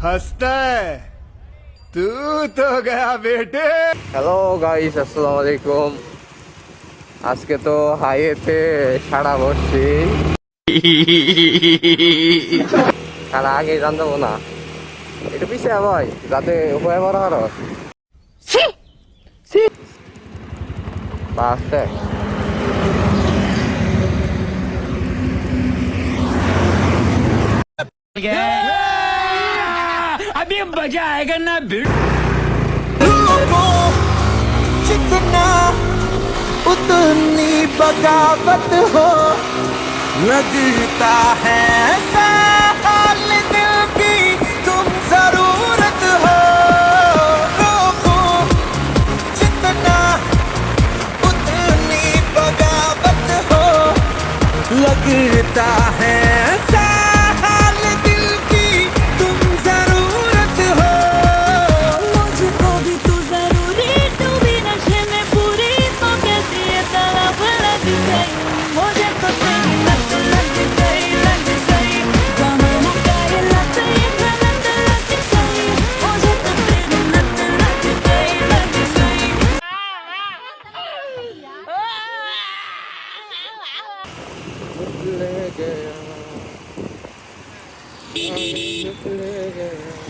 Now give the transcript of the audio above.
हंसता है तू तो गया बेटे। হ্যালো গাইস, আসসালামু আলাইকুম। আজকে তো হাইওয়েতে সারা বসছি, সারা আগে জানবো না, একটু পিছিয়ে ভাই যাতে উপায় বড় আরো বাসে अभी मजा आएगा ना भिड़। जितना उतनी बगावत हो, लगता है ऐसा हाल दिल की तुम जरूरत हो। रोको जितना उतनी बगावत हो, लगता है ऐसा हाल दिल की तुम जरूरत हो। मुझको भी तू जरूरी, तू भी नशे में पूरी, तो कैसी ये तलब लग गई, मुझे तो तेरी लत लग गई, ज़माना का ये लत, ये गलत लग गई, मुझे तो तेरी लत लग गई, निकले गया।